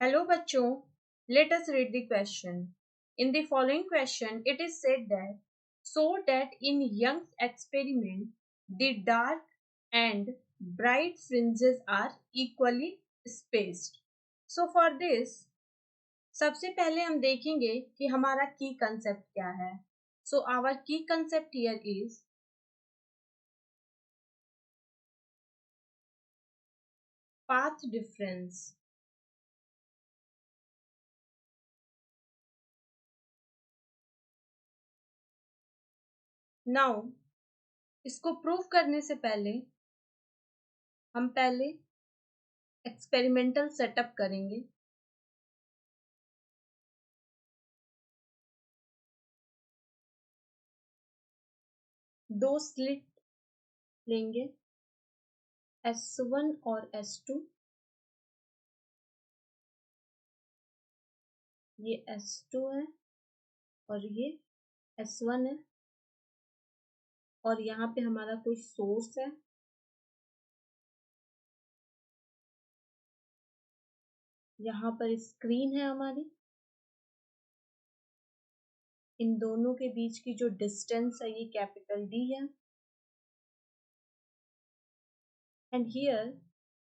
Hello bachcho, let us read the question. In the following question, it is said that so that in Young's experiment, the dark and bright fringes are equally spaced. So for this, सबसे पहले हम देखेंगे कि हमारा की concept क्या है. So our key concept here is path difference. Now, इसको प्रूव करने से पहले हम पहले एक्सपेरिमेंटल सेटअप करेंगे. दो स्लिट लेंगे S1 और S2. ये S2 है और ये S1 है और यहाँ पे हमारा कोई सोर्स है. यहाँ पर स्क्रीन है हमारी. इन दोनों के बीच की जो डिस्टेंस है ये कैपिटल D है. एंड हियर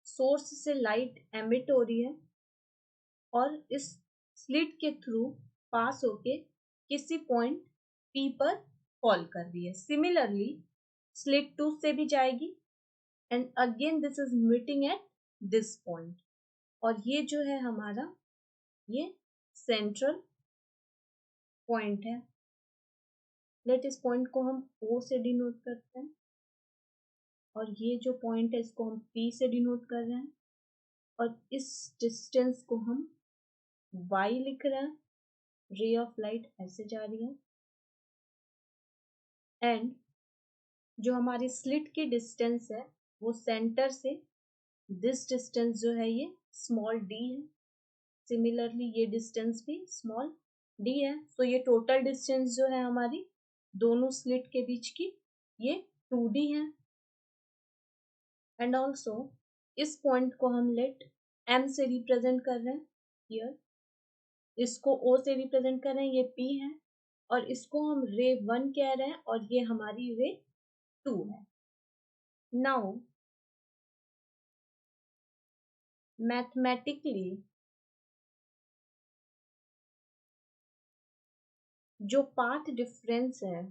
सोर्स से लाइट एमिट हो रही है और इस स्लिट के थ्रू पास होके किसी पॉइंट P पर फॉल कर रही है. सिमिलरली स्लिट 2 से भी जाएगी and again this is meeting at this point. और ये जो है हमारा ये सेंट्रल पॉइंट है. लेट इस पॉइंट को हम O से डिनोट करते हैं और ये जो पॉइंट है इसको हम P से डिनोट कर रहे हैं और इस डिस्टेंस को हम Y लिख रहे हैं. रे ऑफ लाइट ऐसे जा रही है एंड जो हमारी स्लिट की डिस्टेंस है वो सेंटर से दिस डिस्टेंस जो है ये स्मॉल d है. सिमिलरली ये डिस्टेंस भी स्मॉल d है. सो ये टोटल डिस्टेंस जो है हमारी दोनों स्लिट के बीच की ये 2d है. एंड ऑल्सो इस पॉइंट को हम लेट m से रिप्रेजेंट कर रहे हैं. हियर इसको O से रिप्रेजेंट कर रहे हैं. ये P है और इसको हम रे 1 कह रहे हैं और ये हमारी रे 2 है. नाउ मैथमेटिकली जो पाथ डिफरेंस है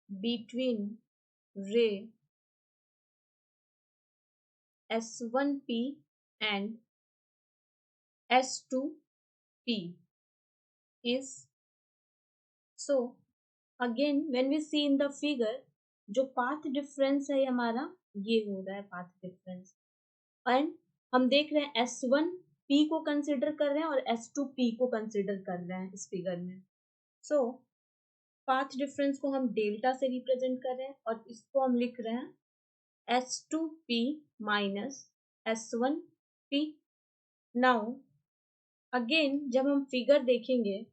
बिटवीन रे S1P and S2P is so again when we see in the figure जो पाथ डिफरेंस है हमारा ये हो रहा है पाथ डिफरेंस. एंड हम देख रहे हैं S1P को कंसिडर कर रहे हैं और S2P को कंसिडर कर रहे हैं इस फिगर में. सो पाथ डिफरेंस को हम डेल्टा से रिप्रेजेंट कर रहे हैं और इसको हम लिख रहे हैं S2P minus S1P. Now again जब हम फिगर देखेंगे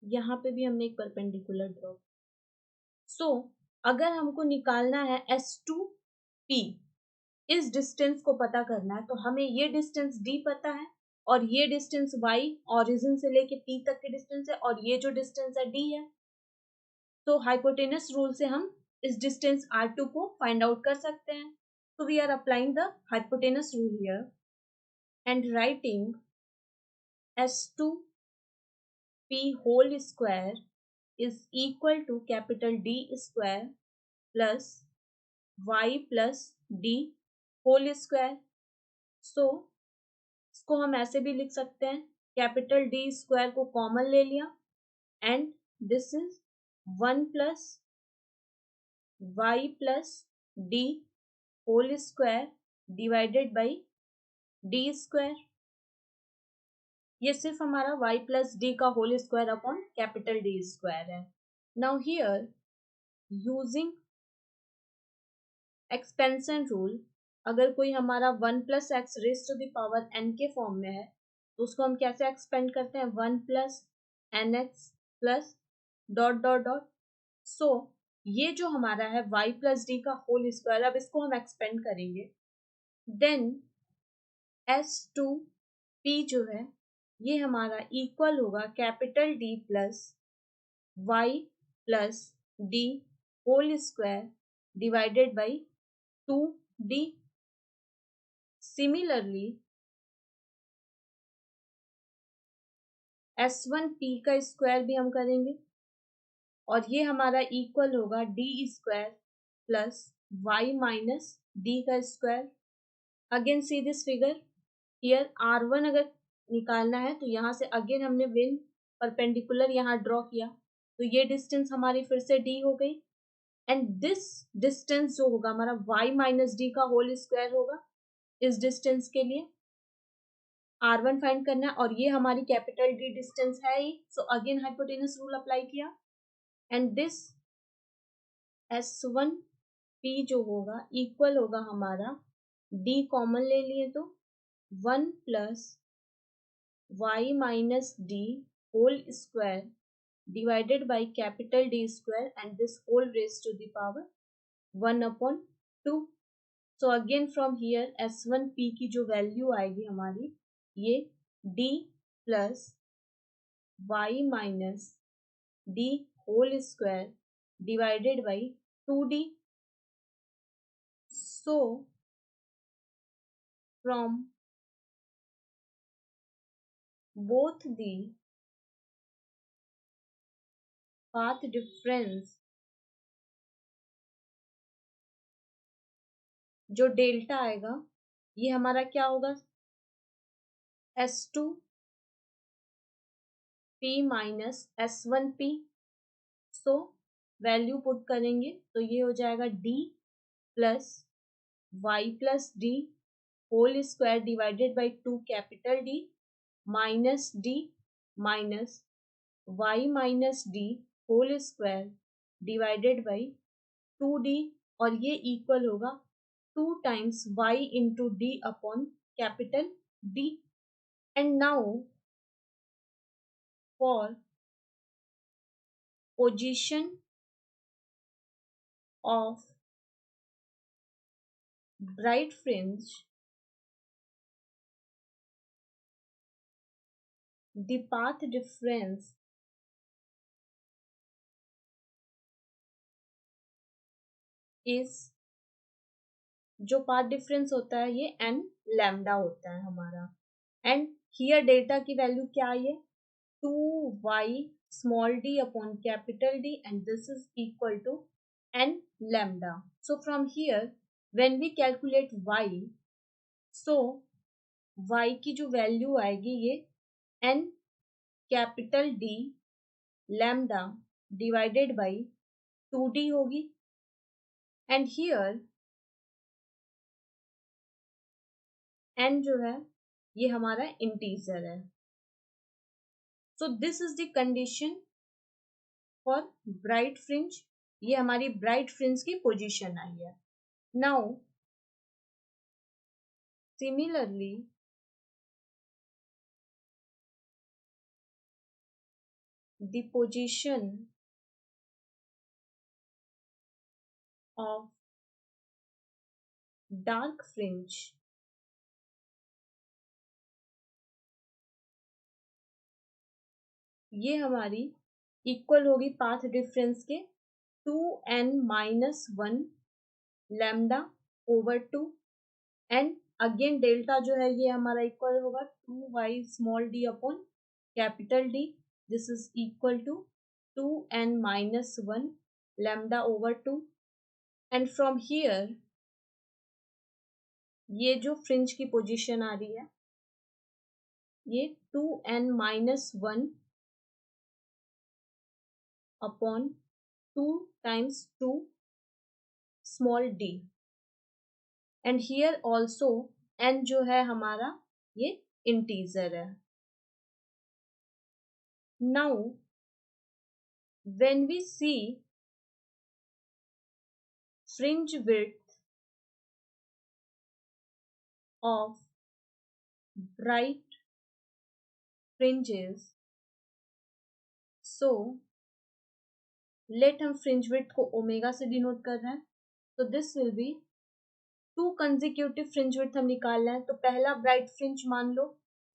यहाँ पे भी हमने एक परपेंडिकुलर ड्रॉ. सो अगर हमको निकालना है S2P इस डिस्टेंस को पता करना है तो हमें ये डिस्टेंस D पता है और ये डिस्टेंस Y ओरिजिन से लेके P तक की डिस्टेंस है और ये जो डिस्टेंस है D है. तो हाइपोटेनस रूल से हम इस डिस्टेंस R2 को फाइंड आउट कर सकते हैं. So we are applying the hypotenuse rule here and writing S2P whole square is equal to capital D square plus Y plus D whole square. So इसको हम ऐसे भी लिख सकते हैं कैपिटल D स्क्वायर को कॉमन ले लिया and this is 1 plus Y plus D whole square divided by D square. ये सिर्फ हमारा y प्लस डी का whole square upon capital D square है. Now here using expansion rule अगर कोई हमारा 1 plus X raise to the power n के form में है तो उसको हम कैसे एक्सपेंड करते हैं 1 plus N X plus dot dot dot. So ये जो हमारा है y प्लस डी का होल स्क्वायर, अब इसको हम एक्सपेंड करेंगे, देन S2P जो है ये हमारा इक्वल होगा capital D plus y plus D whole square divided by 2D। Similarly S1P का स्क्वायर भी हम करेंगे और ये हमारा इक्वल होगा D square plus Y minus D का square. Again see this figure here, R1 अगर निकालना है तो यहाँ से अगेन हमने विन परपेंडिकुलर यहाँ ड्रॉ किया, तो ये डिस्टेंस हमारी फिर से d हो गई, एंड दिस डिस्टेंस जो होगा हमारा y माइनस डी का होल स्क्वायर होगा इस डिस्टेंस के लिए। R1 फाइंड करना है और ये हमारी कैपिटल D डिस्टेंस है ही, so again hypotenuse rule apply किया, एंड दिस S1P जो होगा इक्वल होगा हमारा D कॉमन ले लिए तो 1 plus Y minus D whole square divided by capital D square and this whole raise to the power 1/2। So again from here S1P की जो वैल्यू आएगी हमारी ये D plus Y minus D whole square divided by 2D। So from both the path difference, जो delta आएगा ये हमारा क्या होगा S2P minus S1P। So value put करेंगे तो ये हो जाएगा D plus Y plus D whole square divided by 2 capital D minus D minus Y minus D whole square divided by 2D, और ये इक्वल होगा 2 times y into d upon capital D. And now for position of bright fringe, the path difference is, जो path difference होता है ये n lambda होता है हमारा, एंड हियर डेल्टा की वैल्यू क्या आई है 2y small d upon capital D, and this is equal to n lambda. So from here when we calculate y, so y की जो वैल्यू आएगी ये n capital D lambda divided by 2D होगी, and here n जो है ये हमारा integer है। So this is the condition for bright fringe, ये हमारी ब्राइट फ्रिंज की पोजीशन आई है। Now similarly the position of dark fringe ये हमारी इक्वल होगी पाथ डिफरेंस के 2n minus 1 lambda over 2, and again delta जो है ये हमारा इक्वल होगा 2y small d upon capital D, this is equal to 2n minus 1 lambda over 2, and from here ये जो फ्रिंज की पोजीशन आ रही है ये 2n minus 1 upon 2 times 2 small d, and here also n जो है हमारा ये इंटीजर है। Now when we see fringe width of bright fringes, so let हम फ्रिंज विड्थ को ओमेगा से डिनोट कर रहे हैं, तो this will be 2 consecutive fringe width हम निकाल रहे हैं, तो पहला ब्राइट फ्रिंज मान लो,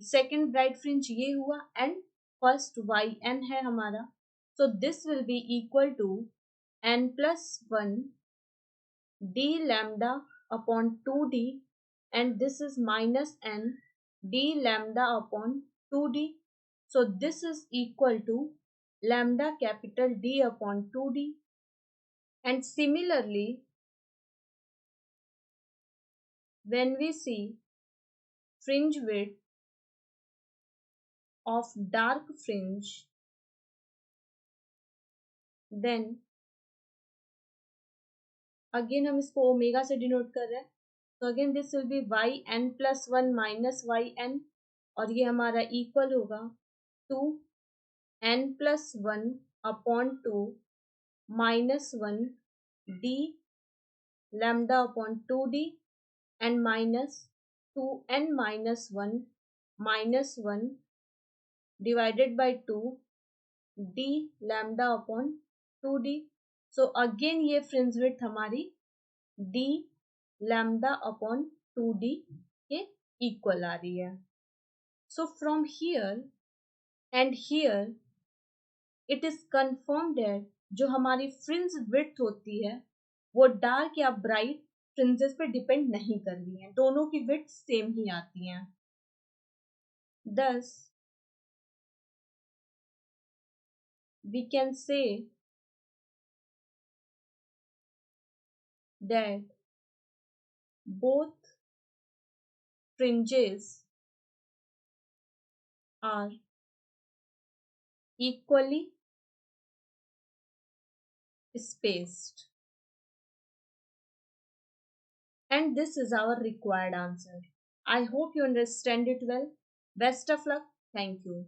सेकंड ब्राइट फ्रिंज ये हुआ, एंड फर्स्ट वाई एन है हमारा, so this will be equal to n plus 1 d lambda upon 2d, and this is minus n d lambda upon 2d, so this is equal to lambda capital D upon 2d. And similarly, when we see fringe width of dark fringe, then again हम इसको omega से denote कर रहे हैं, तो again this will be Y N plus 1 minus Y N, और ये हमारा इक्वल होगा to N plus 1 upon 2 minus 1 D lambda upon 2d, and minus 2n minus 1 minus 1 divided by 2 D lambda upon 2d. So again ये fringe width हमारी d lambda upon 2d के equal आ रही है. So from here and here it is confirmed that जो हमारी fringe width होती है वो डार्क या ब्राइट फ्रिंजेस पे डिपेंड नहीं कर रही है, दोनों की विड्थ सेम ही आती हैं. Thus we can say that both fringes are equally spaced, and this is our required answer. I hope you understand it well. Best of luck. Thank you.